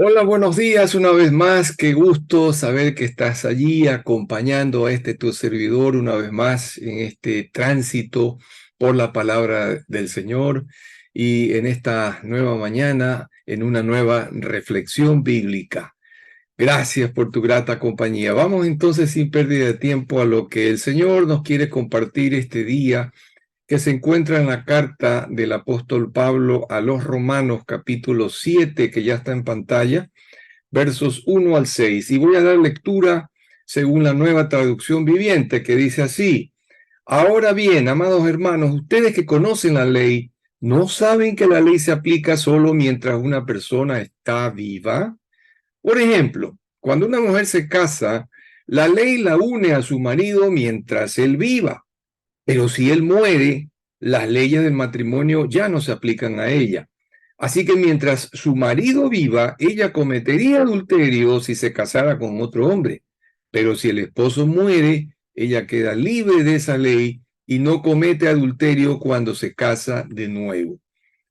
Hola, buenos días una vez más. Qué gusto saber que estás allí acompañando a tu servidor una vez más en este tránsito por la palabra del Señor y en esta nueva mañana en una nueva reflexión bíblica. Gracias por tu grata compañía. Vamos entonces sin pérdida de tiempo a lo que el Señor nos quiere compartir este día, que se encuentra en la carta del apóstol Pablo a los Romanos, capítulo 7, que ya está en pantalla, versos 1 al 6. Y voy a dar lectura según la Nueva Traducción Viviente, que dice así: Ahora bien, amados hermanos, ustedes que conocen la ley, ¿no saben que la ley se aplica solo mientras una persona está viva? Por ejemplo, cuando una mujer se casa, la ley la une a su marido mientras él viva, pero si él muere, las leyes del matrimonio ya no se aplican a ella. Así que mientras su marido viva, ella cometería adulterio si se casara con otro hombre. Pero si el esposo muere, ella queda libre de esa ley y no comete adulterio cuando se casa de nuevo.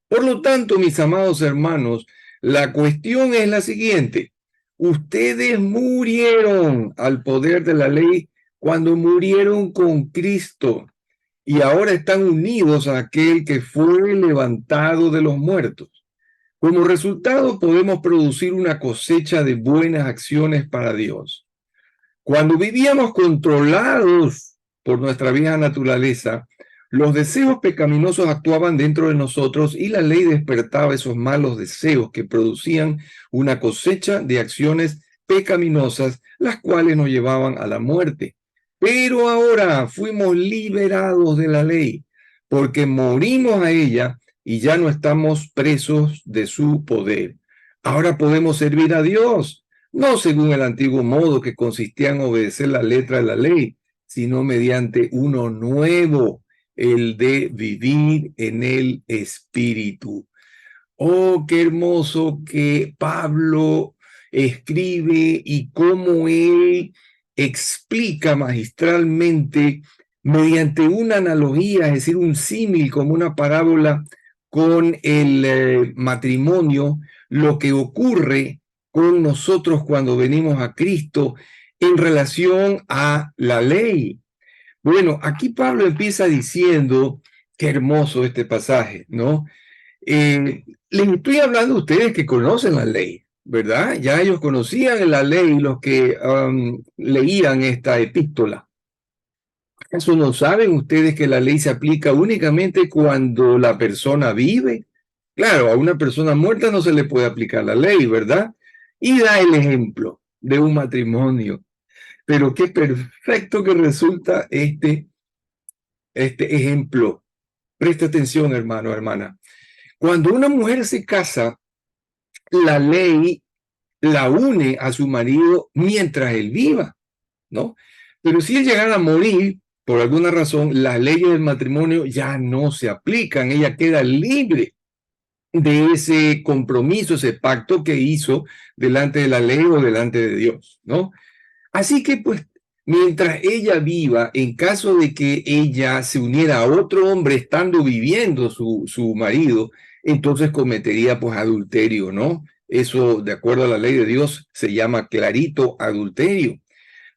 Por lo tanto, mis amados hermanos, la cuestión es la siguiente. Ustedes murieron al poder de la ley cuando murieron con Cristo y ahora están unidos a aquel que fue levantado de los muertos. Como resultado, podemos producir una cosecha de buenas acciones para Dios. Cuando vivíamos controlados por nuestra vieja naturaleza, los deseos pecaminosos actuaban dentro de nosotros y la ley despertaba esos malos deseos que producían una cosecha de acciones pecaminosas, las cuales nos llevaban a la muerte. Pero ahora fuimos liberados de la ley, porque morimos a ella y ya no estamos presos de su poder. Ahora podemos servir a Dios, no según el antiguo modo que consistía en obedecer la letra de la ley, sino mediante uno nuevo, el de vivir en el Espíritu. Oh, qué hermoso que Pablo escribe y cómo él explica magistralmente mediante una analogía, es decir, un símil como una parábola con el matrimonio, lo que ocurre con nosotros cuando venimos a Cristo en relación a la ley. Bueno, aquí Pablo empieza diciendo, qué hermoso este pasaje, ¿no? Les estoy hablando a ustedes que conocen la ley, ¿verdad? Ya ellos conocían la ley, los que leían esta epístola. ¿Acaso no saben ustedes que la ley se aplica únicamente cuando la persona vive? Claro, a una persona muerta no se le puede aplicar la ley, ¿verdad? Y da el ejemplo de un matrimonio. Pero qué perfecto que resulta este ejemplo. Presta atención, hermano, hermana. Cuando una mujer se casa, la ley la une a su marido mientras él viva, ¿no? Pero si él llegara a morir, por alguna razón, las leyes del matrimonio ya no se aplican, ella queda libre de ese compromiso, ese pacto que hizo delante de la ley o delante de Dios, ¿no? Así que, pues, mientras ella viva, en caso de que ella se uniera a otro hombre estando viviendo su marido, entonces cometería, pues, adulterio, ¿no? Eso, de acuerdo a la ley de Dios, se llama clarito adulterio.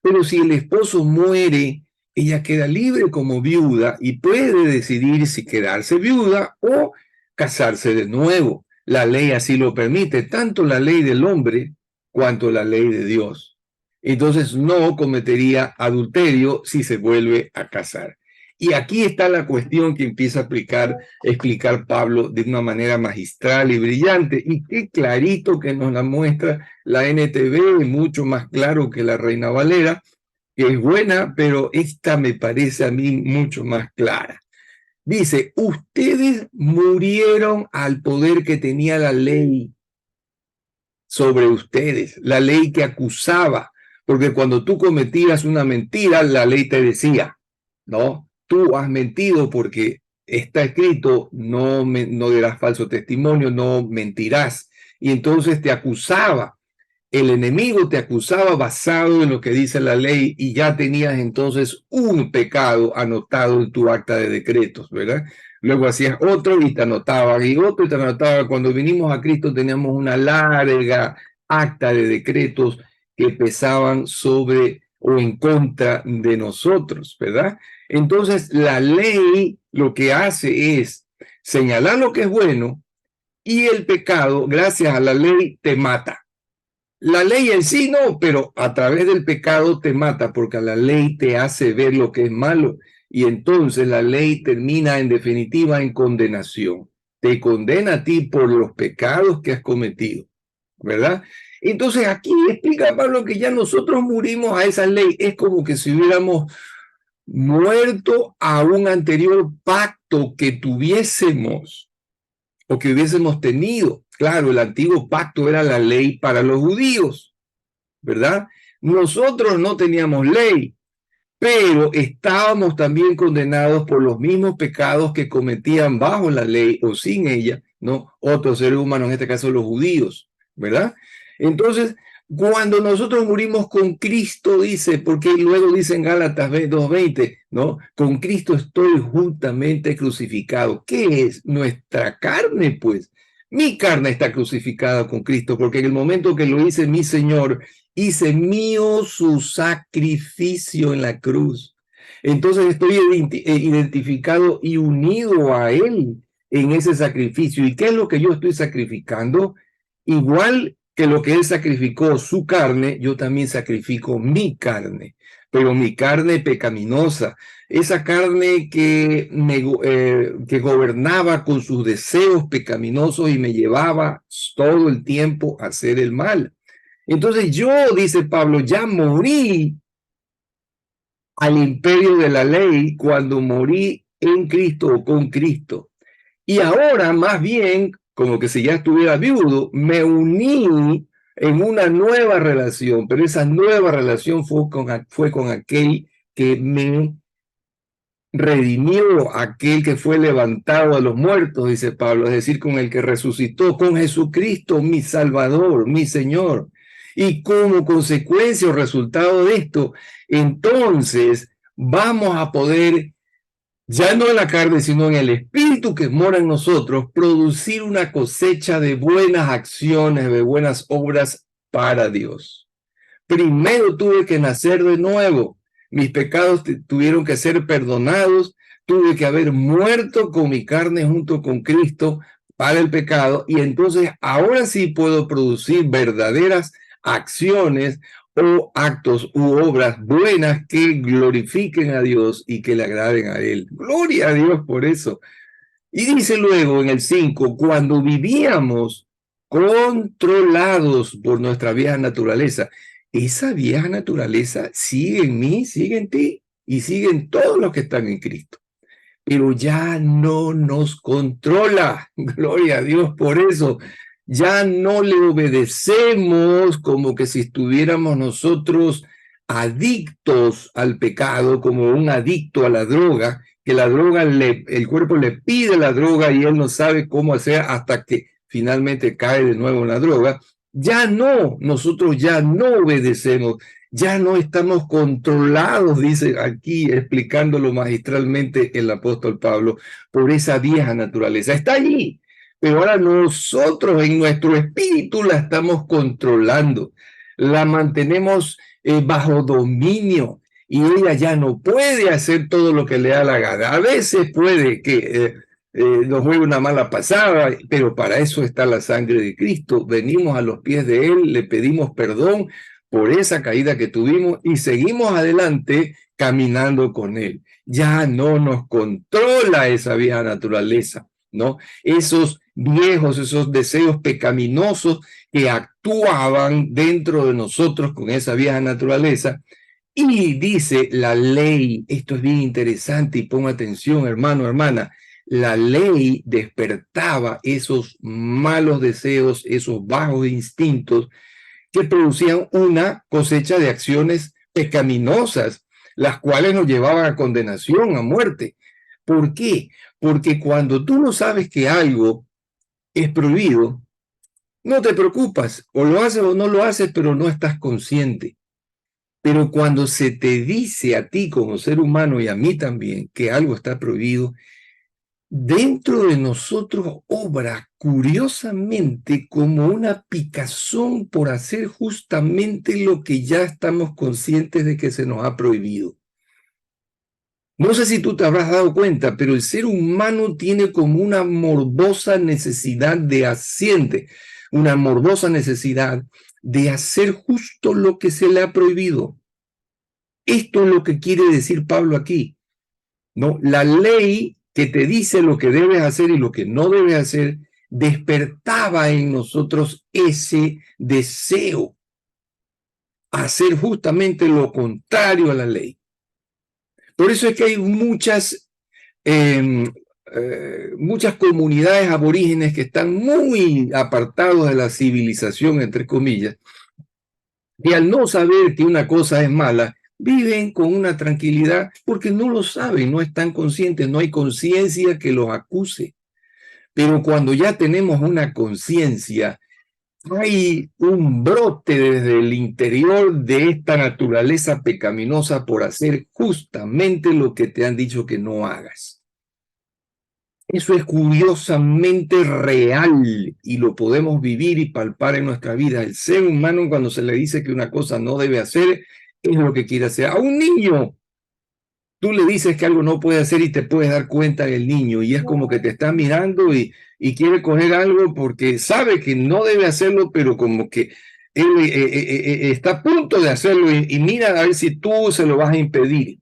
Pero si el esposo muere, ella queda libre como viuda y puede decidir si quedarse viuda o casarse de nuevo. La ley así lo permite, tanto la ley del hombre cuanto la ley de Dios. Entonces no cometería adulterio si se vuelve a casar. Y aquí está la cuestión que empieza a explicar Pablo de una manera magistral y brillante, y qué clarito que nos la muestra la NTV, mucho más claro que la Reina Valera, que es buena, pero esta me parece a mí mucho más clara. Dice, ustedes murieron al poder que tenía la ley sobre ustedes, la ley que acusaba, porque cuando tú cometías una mentira, la ley te decía, ¿no? Tú has mentido porque está escrito, no dirás falso testimonio, no mentirás. Y entonces te acusaba, el enemigo te acusaba basado en lo que dice la ley y ya tenías entonces un pecado anotado en tu acta de decretos, ¿verdad? Luego hacías otro y te anotaban y otro y te anotaban. Cuando vinimos a Cristo teníamos una larga acta de decretos que pesaban sobre o en contra de nosotros, ¿verdad? Entonces, la ley lo que hace es señalar lo que es bueno, y el pecado, gracias a la ley, te mata. La ley en sí no, pero a través del pecado te mata, porque la ley te hace ver lo que es malo, y entonces la ley termina en definitiva en condenación. Te condena a ti por los pecados que has cometido, ¿verdad? Entonces aquí explica Pablo que ya nosotros murimos a esa ley. Es como que si hubiéramos muerto a un anterior pacto que tuviésemos o que hubiésemos tenido. Claro, el antiguo pacto era la ley para los judíos, ¿verdad? Nosotros no teníamos ley, pero estábamos también condenados por los mismos pecados que cometían bajo la ley o sin ella, ¿no? Otros seres humanos, en este caso los judíos, ¿verdad? Entonces, cuando nosotros murimos con Cristo, dice, porque luego dice en Gálatas 2:20, ¿no? Con Cristo estoy juntamente crucificado. ¿Qué es? Nuestra carne, pues. Mi carne está crucificada con Cristo, porque en el momento que lo hice mi Señor, hice mío su sacrificio en la cruz. Entonces estoy identificado y unido a Él en ese sacrificio. ¿Y qué es lo que yo estoy sacrificando? Igual que lo que Él sacrificó su carne, yo también sacrifico mi carne, pero mi carne pecaminosa, esa carne que gobernaba con sus deseos pecaminosos y me llevaba todo el tiempo a hacer el mal. Entonces yo, dice Pablo, ya morí al imperio de la ley cuando morí en Cristo o con Cristo. Y ahora, más bien, como que si ya estuviera viudo, me uní en una nueva relación, pero esa nueva relación fue con aquel que me redimió, aquel que fue levantado a los muertos, dice Pablo, es decir, con el que resucitó, con Jesucristo, mi Salvador, mi Señor. Y como consecuencia o resultado de esto, entonces vamos a poder, ya no en la carne, sino en el Espíritu que mora en nosotros, producir una cosecha de buenas acciones, de buenas obras para Dios. Primero tuve que nacer de nuevo. Mis pecados tuvieron que ser perdonados. Tuve que haber muerto con mi carne junto con Cristo para el pecado. Y entonces ahora sí puedo producir verdaderas acciones o actos u obras buenas que glorifiquen a Dios y que le agraden a Él. Gloria a Dios por eso. Y dice luego en el 5, cuando vivíamos controlados por nuestra vieja naturaleza, esa vieja naturaleza sigue en mí, sigue en ti y sigue en todos los que están en Cristo. Pero ya no nos controla. Gloria a Dios por eso. Ya no le obedecemos como que si estuviéramos nosotros adictos al pecado, como un adicto a la droga, que la droga, el cuerpo le pide la droga y él no sabe cómo hacer hasta que finalmente cae de nuevo en la droga. Ya no, nosotros ya no obedecemos, ya no estamos controlados, dice aquí explicándolo magistralmente el apóstol Pablo, por esa vieja naturaleza. Está allí, pero ahora nosotros en nuestro espíritu la estamos controlando, la mantenemos bajo dominio y ella ya no puede hacer todo lo que le da la gana. A veces puede que nos juegue una mala pasada, pero para eso está la sangre de Cristo. Venimos a los pies de Él, le pedimos perdón por esa caída que tuvimos y seguimos adelante caminando con Él. Ya no nos controla esa vieja naturaleza, ¿no? Esos viejos, esos deseos pecaminosos que actuaban dentro de nosotros con esa vieja naturaleza. Y dice la ley, esto es bien interesante y pon atención, hermano, hermana, la ley despertaba esos malos deseos, esos bajos instintos que producían una cosecha de acciones pecaminosas, las cuales nos llevaban a condenación, a muerte. ¿Por qué? Porque cuando tú no sabes que algo es prohibido, no te preocupas, o lo haces o no lo haces, pero no estás consciente. Pero cuando se te dice a ti como ser humano y a mí también que algo está prohibido, dentro de nosotros obra curiosamente como una picazón por hacer justamente lo que ya estamos conscientes de que se nos ha prohibido. No sé si tú te habrás dado cuenta, pero el ser humano tiene como una morbosa necesidad una morbosa necesidad de hacer justo lo que se le ha prohibido. Esto es lo que quiere decir Pablo aquí, ¿no? La ley que te dice lo que debes hacer y lo que no debes hacer, despertaba en nosotros ese deseo, hacer justamente lo contrario a la ley. Por eso es que hay muchas comunidades aborígenes que están muy apartados de la civilización, entre comillas, y al no saber que una cosa es mala, viven con una tranquilidad porque no lo saben, no están conscientes, no hay conciencia que los acuse. Pero cuando ya tenemos una conciencia, hay un brote desde el interior de esta naturaleza pecaminosa por hacer justamente lo que te han dicho que no hagas. Eso es curiosamente real y lo podemos vivir y palpar en nuestra vida. El ser humano, cuando se le dice que una cosa no debe hacer, es lo que quiere hacer. A un niño, tú le dices que algo no puede hacer y te puedes dar cuenta del niño y es como que te está mirando y quiere coger algo porque sabe que no debe hacerlo, pero como que él está a punto de hacerlo y mira a ver si tú se lo vas a impedir.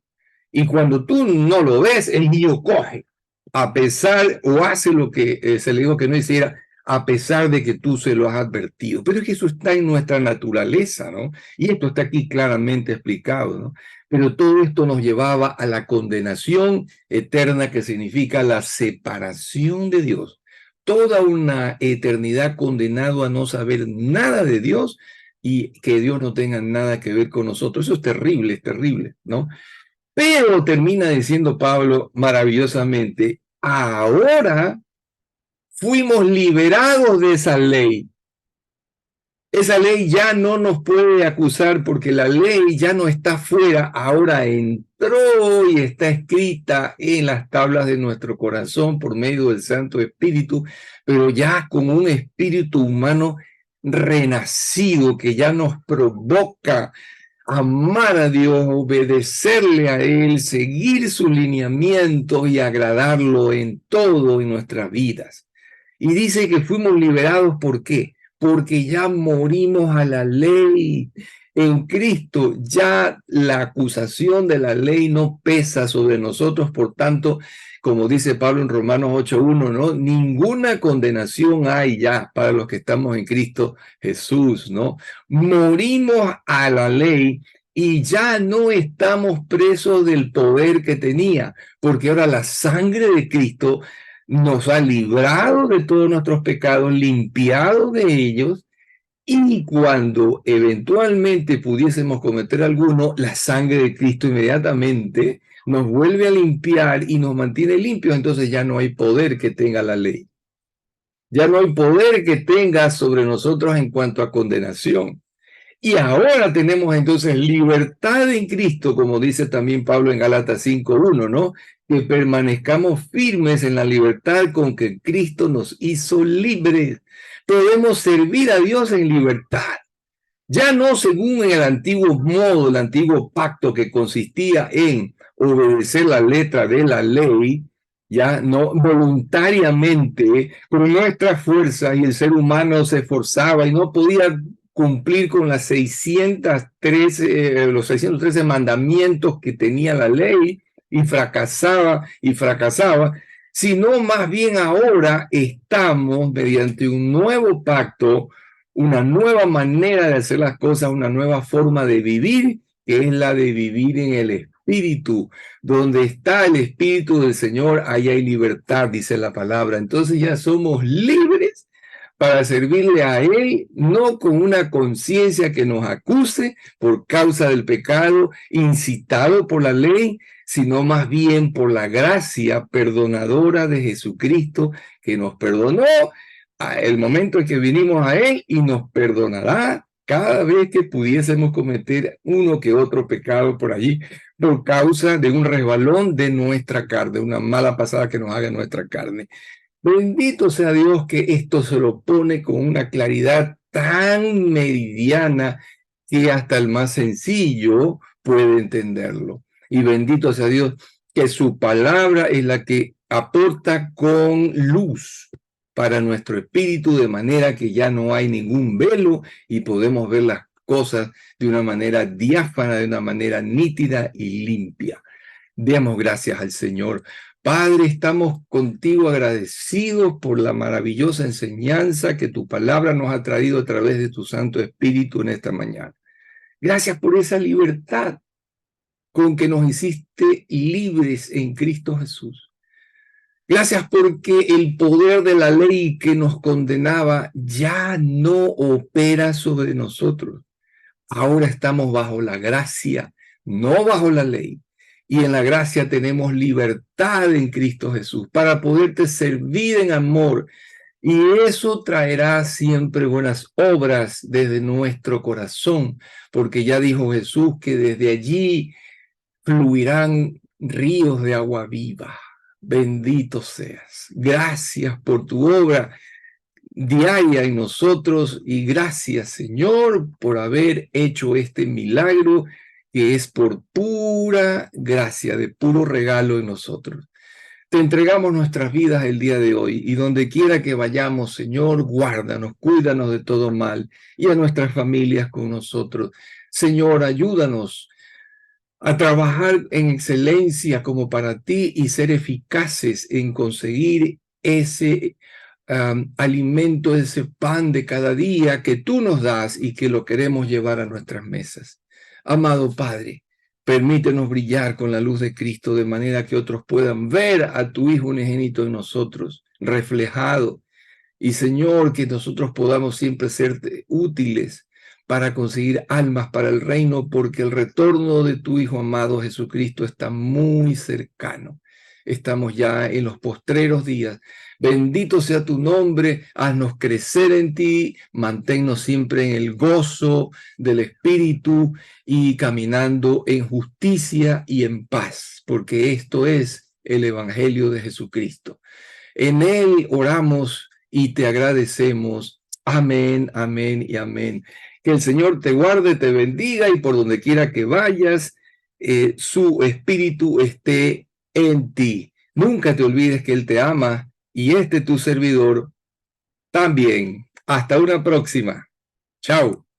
Y cuando tú no lo ves, el niño coge, a pesar, o hace lo que se le dijo que no hiciera, a pesar de que tú se lo has advertido. Pero es que eso está en nuestra naturaleza, ¿no? Y esto está aquí claramente explicado, ¿no? Pero todo esto nos llevaba a la condenación eterna, que significa la separación de Dios. Toda una eternidad condenado a no saber nada de Dios y que Dios no tenga nada que ver con nosotros. Eso es terrible, ¿no? Pero termina diciendo Pablo maravillosamente, ahora fuimos liberados de esa ley. Esa ley ya no nos puede acusar porque la ley ya no está fuera, ahora entró y está escrita en las tablas de nuestro corazón por medio del Santo Espíritu, pero ya como un espíritu humano renacido que ya nos provoca amar a Dios, obedecerle a Él, seguir sus lineamientos y agradarlo en todo en nuestras vidas. Y dice que fuimos liberados, ¿por qué? Porque ya morimos a la ley. En Cristo ya la acusación de la ley no pesa sobre nosotros, por tanto, como dice Pablo en Romanos 8:1, ¿no? Ninguna condenación hay ya para los que estamos en Cristo Jesús, ¿no? Morimos a la ley y ya no estamos presos del poder que tenía, porque ahora la sangre de Cristo nos ha librado de todos nuestros pecados, limpiado de ellos, y cuando eventualmente pudiésemos cometer alguno, la sangre de Cristo inmediatamente nos vuelve a limpiar y nos mantiene limpios. Entonces ya no hay poder que tenga la ley. Ya no hay poder que tenga sobre nosotros en cuanto a condenación. Y ahora tenemos entonces libertad en Cristo, como dice también Pablo en Gálatas 5:1, ¿no? Que permanezcamos firmes en la libertad con que Cristo nos hizo libres. Podemos servir a Dios en libertad. Ya no según en el antiguo modo, el antiguo pacto que consistía en obedecer la letra de la ley, ya no voluntariamente, con nuestras fuerzas, y el ser humano se esforzaba y no podía cumplir con los 613 mandamientos que tenía la ley, y fracasaba, sino más bien ahora estamos mediante un nuevo pacto, una nueva manera de hacer las cosas, una nueva forma de vivir, que es la de vivir en el Espíritu. Donde está el Espíritu del Señor, ahí hay libertad, dice la palabra. Entonces ya somos libres para servirle a Él, no con una conciencia que nos acuse por causa del pecado, incitado por la ley, sino más bien por la gracia perdonadora de Jesucristo, que nos perdonó el momento en que vinimos a Él y nos perdonará cada vez que pudiésemos cometer uno que otro pecado por allí, por causa de un resbalón de nuestra carne, una mala pasada que nos haga nuestra carne. Bendito sea Dios que esto se lo pone con una claridad tan meridiana que hasta el más sencillo puede entenderlo. Y bendito sea Dios que su palabra es la que aporta con luz para nuestro espíritu, de manera que ya no hay ningún velo y podemos ver las cosas de una manera diáfana, de una manera nítida y limpia. Demos gracias al Señor. Padre, estamos contigo agradecidos por la maravillosa enseñanza que tu palabra nos ha traído a través de tu Santo Espíritu en esta mañana. Gracias por esa libertad con que nos hiciste libres en Cristo Jesús. Gracias porque el poder de la ley que nos condenaba ya no opera sobre nosotros. Ahora estamos bajo la gracia, no bajo la ley. Y en la gracia tenemos libertad en Cristo Jesús para poderte servir en amor. Y eso traerá siempre buenas obras desde nuestro corazón, porque ya dijo Jesús que desde allí fluirán ríos de agua viva. Bendito seas. Gracias por tu obra diaria en nosotros y gracias, Señor, por haber hecho este milagro que es por pura gracia, de puro regalo en nosotros. Te entregamos nuestras vidas el día de hoy y donde quiera que vayamos, Señor, guárdanos, cuídanos de todo mal y a nuestras familias con nosotros. Señor, ayúdanos a trabajar en excelencia como para ti y ser eficaces en conseguir ese alimento, ese pan de cada día que tú nos das y que lo queremos llevar a nuestras mesas. Amado Padre, permítenos brillar con la luz de Cristo de manera que otros puedan ver a tu Hijo unigénito en nosotros, reflejado. Y Señor, que nosotros podamos siempre ser útiles para conseguir almas para el reino, porque el retorno de tu Hijo amado Jesucristo está muy cercano. Estamos ya en los postreros días. Bendito sea tu nombre, haznos crecer en ti, manténnos siempre en el gozo del Espíritu y caminando en justicia y en paz, porque esto es el Evangelio de Jesucristo. En él oramos y te agradecemos. Amén, amén y amén. Que el Señor te guarde, te bendiga y por donde quiera que vayas, su espíritu esté en ti. Nunca te olvides que Él te ama y tu servidor también. Hasta una próxima. Chao.